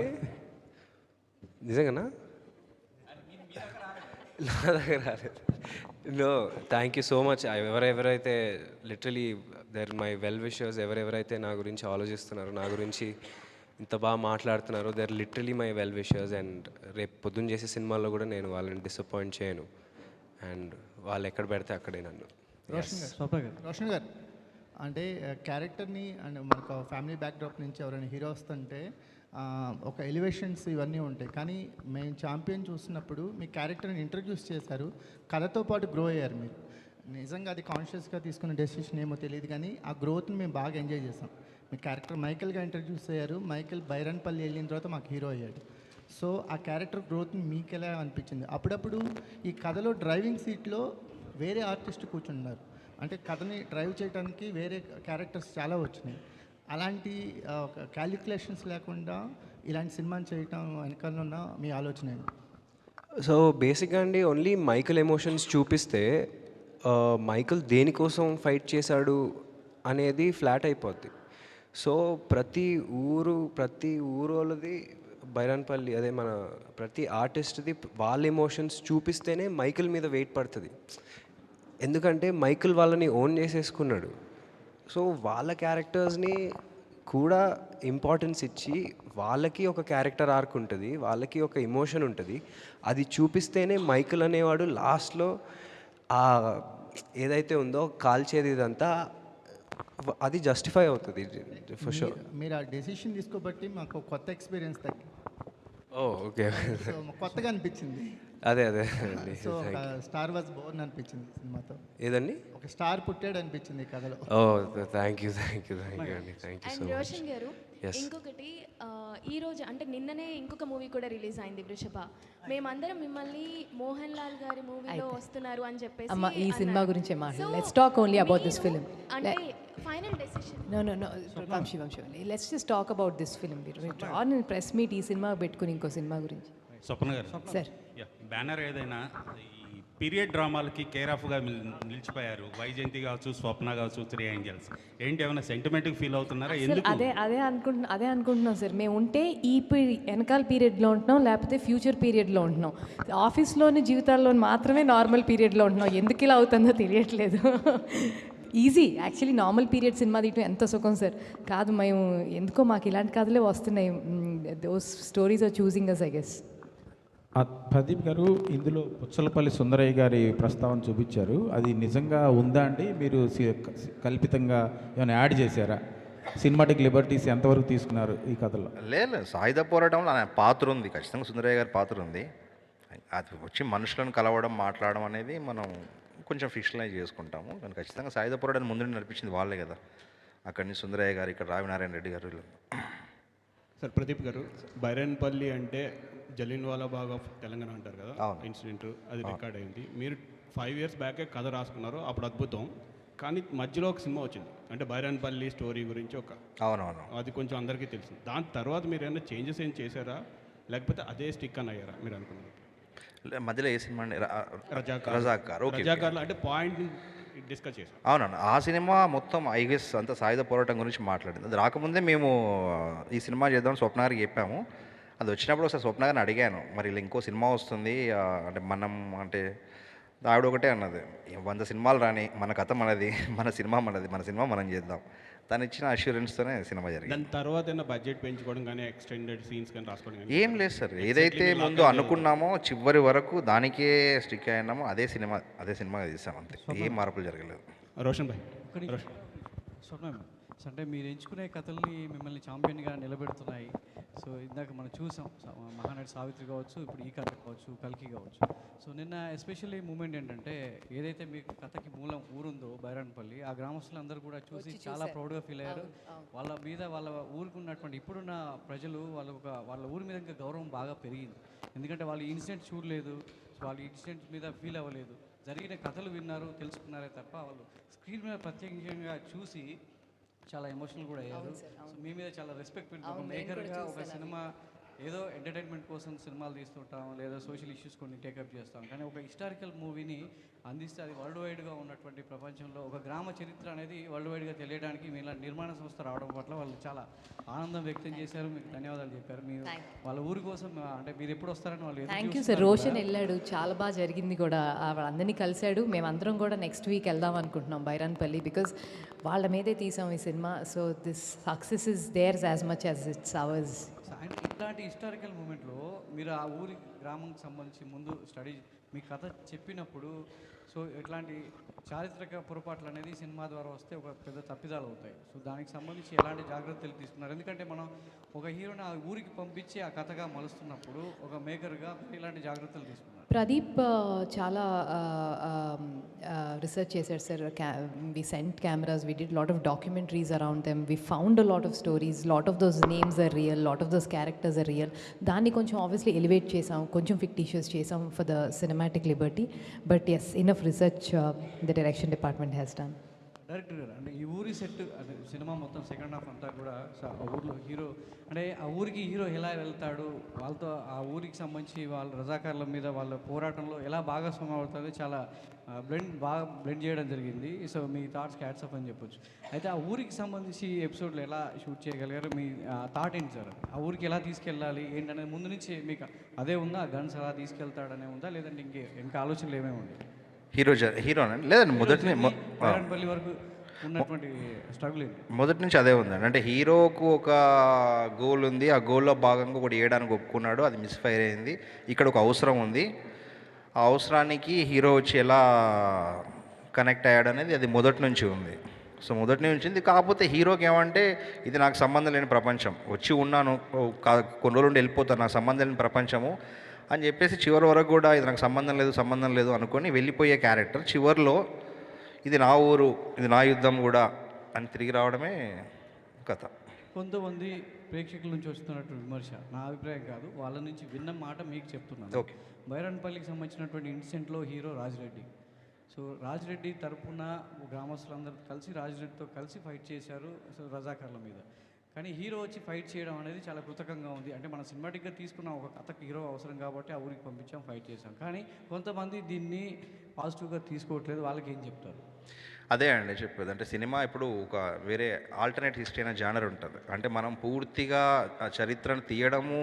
Speaker 5: నిజంగానా? నా దగ్గర రాలేదు. No, thank you so much. ఎవరెవరైతే literally they're my well wishers, ఎవరెవరైతే నా గురించి ఆలోచిస్తున్నారు, నా గురించి ఇంత బాగా మాట్లాడుతున్నారు, they're literally my well wishers. అండ్ రేపు పొద్దున్న చేసే సినిమాల్లో కూడా నేను వాళ్ళని డిసప్పాయింట్ చేయను. అండ్ వాళ్ళు ఎక్కడ పెడితే అక్కడే నన్ను.
Speaker 9: రోషన్ గారు
Speaker 14: అంటే క్యారెక్టర్ని అండ్ మనకు ఫ్యామిలీ బ్యాక్డ్రాప్ నుంచి ఎవరైనా హీరో వస్తుంటే ఒక ఎలివేషన్స్ ఇవన్నీ ఉంటాయి. కానీ మేము ఛాంపియన్ చూసినప్పుడు మీ క్యారెక్టర్ని ఇంట్రడ్యూస్ చేశారు, కథతో పాటు గ్రో అయ్యారు మీరు. నిజంగా అది కాన్షియస్గా తీసుకున్న డెసిషన్ ఏమో తెలియదు, కానీ ఆ గ్రోత్ని మేము బాగా ఎంజాయ్ చేసాం. మీ క్యారెక్టర్ మైకేల్గా ఇంట్రడ్యూస్ అయ్యారు, మైకేల్ బైరన్పల్లి వెళ్ళిన తర్వాత మాకు హీరో అయ్యాడు. సో ఆ క్యారెక్టర్ గ్రోత్ని మీకు ఎలా అనిపించింది? అప్పుడప్పుడు ఈ కథలో డ్రైవింగ్ సీట్లో వేరే ఆర్టిస్ట్ కూర్చున్నారు, అంటే కథని డ్రైవ్ చేయడానికి వేరే క్యారెక్టర్స్ చాలా వచ్చినాయి. అలాంటి క్యాలిక్యులేషన్స్ లేకుండా ఇలాంటి సినిమాని చేయటం వెనకాల ఉన్న మీ ఆలోచన ఏంటి?
Speaker 5: సో బేసిక్గా అండి, ఓన్లీ మైకేల్ ఎమోషన్స్ చూపిస్తే మైకేల్ దేనికోసం ఫైట్ చేశాడు అనేది ఫ్లాట్ అయిపోద్ది. సో ప్రతి ఊరు వాళ్ళది బైరాన్పల్లి, అదే మన ప్రతి ఆర్టిస్ట్ది వాళ్ళ ఎమోషన్స్ చూపిస్తేనే మైకేల్ మీద వెయిట్ పడుతుంది. ఎందుకంటే మైకేల్ వాళ్ళని ఓన్ చేసేసుకున్నాడు. సో వాళ్ళ క్యారెక్టర్స్ని కూడా ఇంపార్టెన్స్ ఇచ్చి వాళ్ళకి ఒక క్యారెక్టర్ ఆర్క్ ఉంటుంది, వాళ్ళకి ఒక ఎమోషన్ ఉంటుంది. అది చూపిస్తేనే మైకేల్ అనేవాడు లాస్ట్లో ఏదైతే ఉందో కాల్చేది ఇదంతా అది జస్టిఫై అవుతుంది ఫర్ షూర్.
Speaker 14: మీరు ఆ డెసిషన్ తీసుకోబట్టి మాకు కొత్త ఎక్స్పీరియన్స్ తగ్గి
Speaker 5: ఓకే
Speaker 14: కొత్తగా అనిపించింది.
Speaker 5: అదే
Speaker 14: సో స్టార్ వాజ్ బోర్న్ అనిపించింది సినిమాతో.
Speaker 5: ఏదండి?
Speaker 14: ఒక స్టార్ పుట్టాడు అనిపించింది కథలో.
Speaker 5: థ్యాంక్ యూ అండి, thank you so much.
Speaker 11: Roshan గారు, ఇంకొకటి ఈ రోజు అంటే నిన్ననే ఇంకొక మూవీ కూడా రిలీజ్ అయింది, వృషభ. మేమందరం మిమ్మల్ని మోహన్ లాల్ గారి మూవీలో వస్తున్నారు అని చెప్పేసి
Speaker 3: అమ్మ ఈ సినిమా గురించే మాట్లాడు. Let's talk only about this film.
Speaker 11: అంటే final decision
Speaker 3: no Vamsi let's just talk about this film. On press meet ఈ సినిమా పెట్టుకుని ఇంకో సినిమా గురించి.
Speaker 15: స్వప్న గారు
Speaker 3: సార్,
Speaker 15: బ్యానర్ ఏదైనా ఈ పీరియడ్ డ్రామాలకి కేర్ ఆఫ్గా నిలిచిపోయారు. వైజయంతి కావచ్చు, స్వప్న కావచ్చు, 3 ఏంజల్స్. ఏంటి ఏమైనా సెంటిమెంట్కి ఫీల్ అవుతున్నారా? ఎందుకు?
Speaker 3: అదే అనుకుంటున్నాం సార్. మేము ఉంటే ఈ వెనకాల పీరియడ్లో ఉంటున్నాం, లేకపోతే ఫ్యూచర్ పీరియడ్లో ఉంటున్నాం. ఆఫీస్లోని జీవితాల్లో మాత్రమే నార్మల్ పీరియడ్లో ఉంటున్నాం. ఎందుకు ఇలా అవుతుందో తెలియట్లేదు. Easy actually normal period cinema తీయటం ఎంత సుఖం సార్. కాదు, మేము ఎందుకో మాకు ఇలాంటి కథలే వస్తున్నాయి. Those stories are choosing us I guess.
Speaker 16: Pradeep garu, ఇందులో పుచ్చలపల్లి సుందరయ్య గారి ప్రస్తావన చూపించారు. అది నిజంగా ఉందా అండి? మీరు కల్పితంగా ఏమైనా యాడ్ చేశారా? సినిమాటిక్ లిబర్టీస్ ఎంతవరకు తీసుకున్నారు ఈ కథలో?
Speaker 4: లేదు, సాయుధ పోరాటంలో ఆయన పాత్ర ఉంది, ఖచ్చితంగా సుందరయ్య గారి పాత్ర ఉంది. అది వచ్చి మనుషులను కలవడం, మాట్లాడడం అనేది మనం కొంచెం ఫిక్షనలైజ్ చేసుకుంటాము. కానీ ఖచ్చితంగా సాయుధ పోరాటాన్ని ముందు నడిపించింది వాళ్ళే కదా. అక్కడి నుంచి సుందరయ్య గారు, ఇక్కడ రావినారాయణ రెడ్డి గారు.
Speaker 17: సార్ ప్రదీప్ గారు, బైరన్పల్లి అంటే జలియన్వాలా బాగ్ ఆఫ్ తెలంగాణ అంటారు కదా, ఇన్సిడెంట్ అది రికార్డ్ అయింది. మీరు 5 years బ్యాకే కథ రాసుకున్నారు, అప్పుడు అద్భుతం. కానీ మధ్యలో ఒక సినిమా వచ్చింది, అంటే బైరన్పల్లి స్టోరీ గురించి
Speaker 4: అవునవును,
Speaker 17: అది కొంచెం అందరికీ తెలిసింది. దాని తర్వాత మీరు ఏమైనా చేంజెస్ ఏం చేశారా, లేకపోతే అదే స్టిక్ అని అయ్యారా మీరు అనుకున్నారు?
Speaker 4: మధ్యలో ఏ సినిమా అండి?
Speaker 17: రజాకార్ అంటే పాయింట్ డిస్కస్ చేశాం.
Speaker 4: అవునవును, ఆ సినిమా మొత్తం ఐగెస్ అంతా సాయుధ పోరాటం గురించి మాట్లాడింది. అది రాకముందే మేము ఈ సినిమా చేద్దామని స్వప్న గారికి చెప్పాము. అది వచ్చినప్పుడు ఒకసారి స్వప్న గారిని అడిగాను, మరి ఇలా ఇంకో సినిమా వస్తుంది అంటే మనం అంటే ఆవిడ ఒకటే అన్నది, 100 సినిమాలు రాని, మన కథ మనది, మన సినిమా మనం చేద్దాం. తను ఇచ్చిన అష్యూరెన్స్తోనే సినిమా జరిగింది.
Speaker 17: దాని తర్వాత బడ్జెట్ పెంచుకోవడం కానీ, ఎక్స్టెండెడ్ సీన్స్ కానీ రాసుకోవడం కానీ
Speaker 4: ఏం లేదు సార్. ఏదైతే ముందు అనుకున్నామో చివరి వరకు దానికే స్టిక్ అయినామో అదే సినిమా తీసాం, అంతే. ఏం మార్పులు జరగలేదు.
Speaker 17: రోషన్ భాయ్,
Speaker 18: స్వర్ణ, అంటే మీరు ఎంచుకునే కథల్ని మిమ్మల్ని ఛాంపియన్గా నిలబెడుతున్నాయి. సో ఇందాక మనం చూసాం, మహానటి సావిత్రి కావచ్చు, ఇప్పుడు ఈ కథ కావచ్చు, కల్కి కావచ్చు. సో నిన్న ఎస్పెషల్లీ మూమెంట్ ఏంటంటే, ఏదైతే మీకు కథకి మూలం ఊరుందో బైరాన్పల్లి, ఆ గ్రామస్తులందరూ కూడా చూసి చాలా ప్రౌడ్గా ఫీల్ అయ్యారు. వాళ్ళ మీద, వాళ్ళ ఊరికి ఉన్నటువంటి ఇప్పుడున్న ప్రజలు వాళ్ళ ఊరి మీద ఇంకా గౌరవం బాగా పెరిగింది. ఎందుకంటే వాళ్ళు ఇన్సిడెంట్ చూడలేదు, వాళ్ళు ఇన్సిడెంట్ మీద ఫీల్ అవ్వలేదు, జరిగిన కథలు విన్నారు, తెలుసుకున్నారే తప్ప వాళ్ళు స్క్రీన్ మీద ప్రత్యేకంగా చూసి చాలా ఎమోషనల్ కూడా అయ్యారు. సో మీ మీద చాలా రెస్పెక్ట్ పెట్టుకుంటాం. మేకర్గా ఒక సినిమా ఏదో ఎంటర్టైన్మెంట్ కోసం సినిమాలు తీస్తుంటాం, లేదా సోషల్ ఇష్యూస్ కొన్ని టేకప్ చేస్తాం. కానీ ఒక హిస్టారికల్ మూవీని అందిస్తే అది వరల్డ్ వైడ్గా ఉన్నటువంటి ప్రపంచంలో ఒక గ్రామ చరిత్ర అనేది వరల్డ్ వైడ్గా తెలియడానికి మీలా నిర్మాణ సంస్థ రావడం పట్ల వాళ్ళు చాలా ఆనందం వ్యక్తం చేశారు. మీకు ధన్యవాదాలు చెప్పారు. మీరు వాళ్ళ ఊరి కోసం అంటే మీరు ఎప్పుడు వస్తారని వాళ్ళు.
Speaker 3: Thank you sir. రోషన్ వెళ్ళాడు, చాలా బాగా జరిగింది కూడా, వాళ్ళందరినీ కలిశాడు. మేమందరం కూడా నెక్స్ట్ వీక్ వెళ్దాం అనుకుంటున్నాం బైరాన్పల్లి, బికాజ్ వాళ్ళ మీదే తీసాం ఈ cinema. So this success is there's as much as it's hours.
Speaker 18: ఇట్లాంటి హిస్టారికల్ మూమెంట్లో మీరు ఆ ఊరి గ్రామంకి సంబంధించి ముందు స్టడీ మీ కథ చెప్పినప్పుడు సో ఇట్లాంటి చారిత్రక పొరపాట్లు అనేది సినిమా ద్వారా వస్తే ఒక పెద్ద తప్పిదాలు అవుతాయి. సో దానికి సంబంధించి ఎలాంటి జాగ్రత్తలు తీసుకున్నారు? ఎందుకంటే మనం ఒక హీరోని ఆ ఊరికి పంపించి ఆ కథగా మలుస్తున్నప్పుడు ఒక మేకర్గా ఇలాంటి జాగ్రత్తలు తీసుకున్నారు.
Speaker 3: ప్రదీప్ చాలా రీసెర్చ్ చేశారు sir. We sent cameras, we did lot of documentaries around them, we found a lot of stories, lot of those names are real, lot of those characters are real. దాన్ని కొంచెం ఆబ్వియస్లీ ఎలివేట్ చేసాం, కొంచెం fictitious చేసాం for the cinematic liberty. But yes, enough research the direction department has done.
Speaker 18: Director garu అంటే ఈ ఊరి set అంటే cinema మొత్తం సెకండ్ హాఫ్ అంతా కూడా ఆ ఊర్లో హీరో అంటే ఆ ఊరికి హీరో ఎలా వెళ్తాడు, వాళ్ళతో ఆ ఊరికి సంబంధించి వాళ్ళ రజాకారుల మీద వాళ్ళ పోరాటంలో ఎలా భాగస్వామ్యం అవుతుంది చాలా బాగా బ్లెండ్ చేయడం జరిగింది. సో మీ థాట్స్ క్యాట్స్ అప్ అని చెప్పొచ్చు. అయితే ఆ ఊరికి సంబంధించి ఎపిసోడ్లు ఎలా షూట్ చేయగలిగారు, మీ థాట్ ఏంటి సార్? ఆ ఊరికి ఎలా తీసుకెళ్ళాలి ఏంటనేది ముందు నుంచి మీకు అదే ఉందా, గన్స్ ఎలా తీసుకెళ్తాడనే ఉందా, లేదంటే ఇంకా ఆలోచనలు ఏమేమి ఉన్నాయి?
Speaker 4: హీరోనండి లేదండి,
Speaker 18: బైరన్పల్లి వరకు ఉన్నటువంటి స్ట్రగుల్ ఏంటి?
Speaker 4: మొదటి నుంచి అదే ఉందండి. అంటే హీరోకు ఒక గోల్ ఉంది, ఆ గోల్లో భాగంగా ఒకటి వేయడానికి ఒప్పుకున్నాడు, అది మిస్ఫైర్ అయింది. ఇక్కడ ఒక అవసరం ఉంది, ఆ అవసరానికి హీరో వచ్చి ఎలా కనెక్ట్ అయ్యాడు అనేది అది మొదటి నుంచి ఉంది. సో మొదటి నుంచి ఉంది. కాకపోతే హీరోకి ఏమంటే ఇది నాకు సంబంధం లేని ప్రపంచం, వచ్చి ఉన్నాను కొన్ని రోజులు ఉండి వెళ్ళిపోతాను, నాకు సంబంధం లేని ప్రపంచము అని చెప్పేసి చివరి వరకు కూడా ఇది నాకు సంబంధం లేదు అనుకొని వెళ్ళిపోయే క్యారెక్టర్ చివరిలో ఇది నా ఊరు, ఇది నా యుద్ధం కూడా అని తిరిగి రావడమే కథ.
Speaker 18: కొంతమంది ప్రేక్షకుల నుంచి వస్తున్నటువంటి విమర్శ, నా అభిప్రాయం కాదు, వాళ్ళ నుంచి విన్న మాట మీకు చెప్తున్నాను.
Speaker 4: ఓకే.
Speaker 18: బైరన్పల్లికి సంబంధించినటువంటి ఇన్సిడెంట్లో హీరో రాజిరెడ్డి. సో రాజిరెడ్డి తరపున గ్రామస్తులందరూ కలిసి రాజిరెడ్డితో కలిసి ఫైట్ చేశారు సో రజాకార్ల మీద. కానీ హీరో వచ్చి ఫైట్ చేయడం అనేది చాలా కృతకంగా ఉంది. అంటే మనం సినిమాటిక్గా తీసుకున్న ఒక కథకు హీరో అవసరం కాబట్టి ఆ ఊరికి పంపించాం, ఫైట్ చేసాం. కానీ కొంతమంది దీన్ని పాజిటివ్గా తీసుకోవట్లేదు, వాళ్ళకి ఏం చెప్తారు?
Speaker 4: అదే అండి చెప్పేది. అంటే సినిమా ఇప్పుడు ఒక వేరే ఆల్టర్నేట్ హిస్టరీ అనే జానర్ ఉంటుంది. అంటే మనం పూర్తిగా ఆ చరిత్రను తీయడము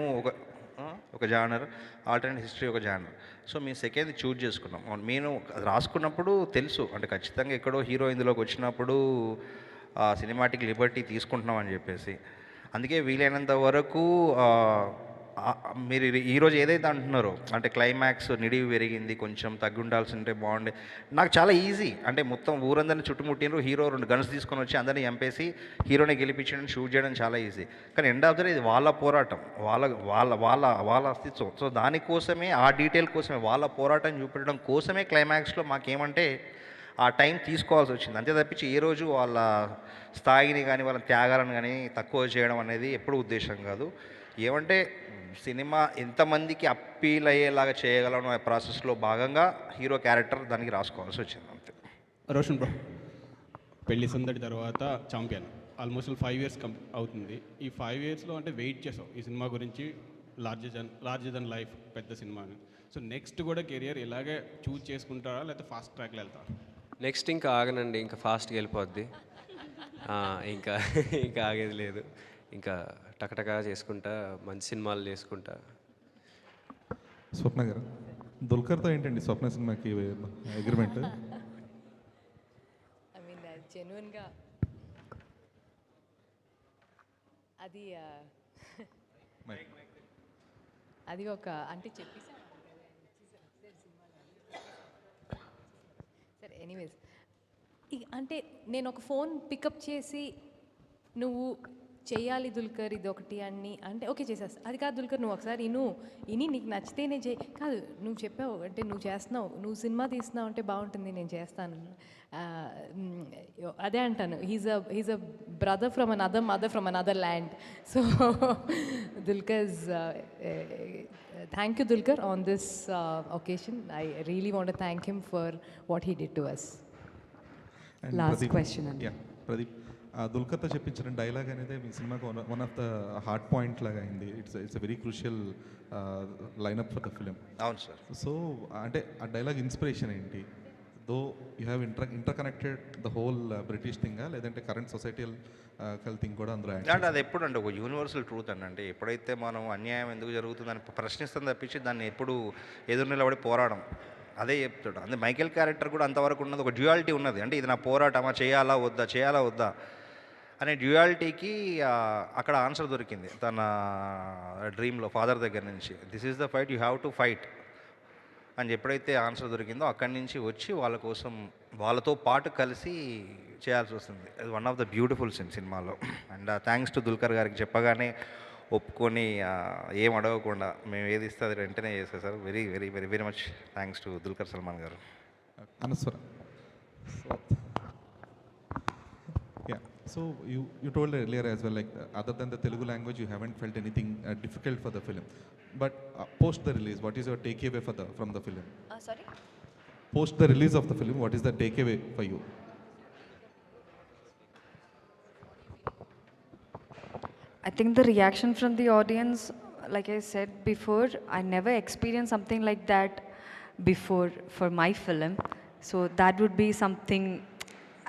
Speaker 4: ఒక జానర్, ఆల్టర్నేట్ హిస్టరీ ఒక జానర్. సో మేము సెకండ్ చూజ్ చేసుకున్నాం. నేను రాసుకున్నప్పుడు తెలుసు అంటే ఖచ్చితంగా ఎక్కడో హీరో ఇందులోకి వచ్చినప్పుడు సినిమాటిక్ లిబర్టీ తీసుకుంటున్నాం అని చెప్పేసి. అందుకే వీలైనంత వరకు మీరు ఈరోజు ఏదైతే అంటున్నారో అంటే క్లైమాక్స్ నిడివి పెరిగింది, కొంచెం తగ్గి ఉండాల్సి ఉంటే బాగుండే. నాకు చాలా ఈజీ, అంటే మొత్తం ఊరందరిని చుట్టుముట్టినరు, హీరో 2 గన్స్ తీసుకొని వచ్చి అందరినీ చంపేసి హీరోని గెలిపించడం, షూట్ చేయడం చాలా ఈజీ. కానీ ఎండ్ ఆఫ్ ద డే ఇది వాళ్ళ పోరాటం, వాళ్ళ అస్తిత్వం. సో దానికోసమే, ఆ డీటెయిల్ కోసమే, వాళ్ళ పోరాటం చూపెట్టడం కోసమే క్లైమాక్స్లో మాకేమంటే ఆ టైం తీసుకోవాల్సి వచ్చింది. అంతే తప్పించి ఏ రోజు వాళ్ళ స్థాయిని కానీ వాళ్ళ త్యాగాలను కానీ తక్కువ చేయడం అనేది ఎప్పుడూ ఉద్దేశం కాదు. ఏమంటే సినిమా ఎంతమందికి అప్పీల్ అయ్యేలాగా చేయగలను ఆ ప్రాసెస్లో భాగంగా హీరో క్యారెక్టర్ దానికి రాసుకోవాల్సి వచ్చింది అంతే.
Speaker 17: రోషన్ బ్రో, పెళ్లి సందడి తర్వాత ఛాంపియన్ ఆల్మోస్ట్ 5 years అవుతుంది. ఈ 5 yearsలో అంటే వెయిట్ చేసావు ఈ సినిమా గురించి, లార్జర్ దెన్ లైఫ్ పెద్ద సినిమా అని. సో నెక్స్ట్ కూడా కెరియర్ ఇలాగే చూజ్ చేసుకుంటారా లేకపోతే ఫాస్ట్ ట్రాక్లో వెళ్తారా?
Speaker 5: నెక్స్ట్ ఇంకా ఆగనండి, ఇంకా ఫాస్ట్గా వెళ్ళిపోద్ది. ఇంకా ఆగేది లేదు, ఇంకా టకటకా చేసుకుంటా, మంచి సినిమాలు చేసుకుంటా.
Speaker 16: స్వప్న గారు, దుల్కర్తో ఏంటండి స్వప్న సినిమాకి అగ్రిమెంట్?
Speaker 3: ఐ మీన్ జెన్యున్గా అది ఒక అంటే చెప్పేసాను సరే. ఎనీవేస్, అంటే నేను ఒక ఫోన్ పికప్ చేసి నువ్వు చెయ్యాలి దుల్కర్ ఇది ఒకటి అని అంటే ఓకే చేసేస్తా. అది కాదు దుల్కర్, నువ్వు ఒకసారి ఇని నీకు నచ్చితేనే చేయి. కాదు, నువ్వు చెప్పావు అంటే నువ్వు చేస్తున్నావు, నువ్వు సినిమా తీస్తున్నావు అంటే బాగుంటుంది, నేను చేస్తాను. అదే అంటాను, he's a brother from another mother from another land. So Dulquer's thank you Dulquer on this occasion. I really want to thank him for what he did to us.
Speaker 1: Last question అండి.
Speaker 16: ప్రదీప్, దుల్కర్తో చెప్పించిన డైలాగ్ అనేది మీ సినిమాకు one of the heart point లాగా అయింది. It's a very crucial lineup for the film.
Speaker 4: అవును sir.
Speaker 16: So అంటే ఆ డైలాగ్ ఇన్స్పిరేషన్ ఏంటి? Though you have ఇంటర్కనెక్టెడ్ the whole British థింగా, లేదంటే కరెంట్ సొసైటియల్ థింగ్ కూడా అందులో?
Speaker 4: అంటే అది ఎప్పుడు అంటే ఒక యూనివర్సల్ ట్రూత్ అండి. అంటే ఎప్పుడైతే మనం అన్యాయం ఎందుకు జరుగుతుందని ప్రశ్నిస్తాం తప్పించి దాన్ని ఎప్పుడు ఎదురు నిలబడి పోరాడం, అదే చెప్తాడు. అంటే మైకేల్ క్యారెక్టర్ కూడా అంతవరకు ఉన్నది, ఒక డ్యూయాలిటీ ఉన్నది. అంటే ఇది నా పోరాటమా, చేయాలా వద్దా అనే డ్యూయాలిటీకి అక్కడ ఆన్సర్ దొరికింది తన డ్రీమ్లో ఫాదర్ దగ్గర నుంచి. This is the fight, you have to fight అని ఎప్పుడైతే ఆన్సర్ దొరికిందో అక్కడి నుంచి వచ్చి వాళ్ళ కోసం వాళ్ళతో పాటు కలిసి చేయాల్సి వస్తుంది. అది one of the beautiful scene సినిమాలో. అండ్ థ్యాంక్స్ టు దుల్కర్ గారికి, చెప్పగానే ఒప్పుకొని ఏం అడగకుండా మేము ఏది ఇస్తే అది వెంటనే చేసేసారు. Very very very very much thanks to Dulquer Salman గారు.
Speaker 19: Anuswara. Yeah. So you told earlier as well, like other than the Telugu language, you haven't felt anything difficult for the film. But post the release, what is your takeaway from the film?
Speaker 10: Sorry?
Speaker 19: Post the release of the film, what is the takeaway for you?
Speaker 10: I think the reaction from the audience, like I said before, I never experienced something like that before for my film. So that would be something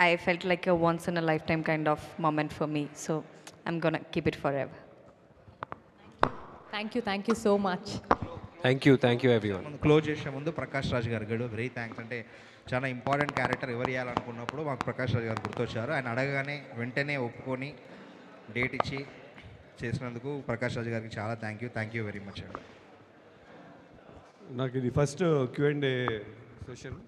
Speaker 10: I felt like a once in a lifetime kind of moment for me. So I'm gonna keep it forever.
Speaker 3: Thank you so much.
Speaker 5: Thank you everyone.
Speaker 4: Close చేసే ముందు ప్రకాష్ రాజ్ గారు very thanks. అంటే చాలా important character ఎవరు చేయాలనుకున్నప్పుడు మాకు ప్రకాష్ రాజ్ గారు గుర్తొచ్చారు. ఆయన అడగగానే వెంటనే ఒప్పుకొని డేట్ ఇచ్చి చేసినందుకు ప్రకాష్ రాజ్ గారికి చాలా థ్యాంక్ యూ వెరీ మచ్ అండి.
Speaker 13: నాకు ఇది ఫస్ట్ Q&A సెషన్.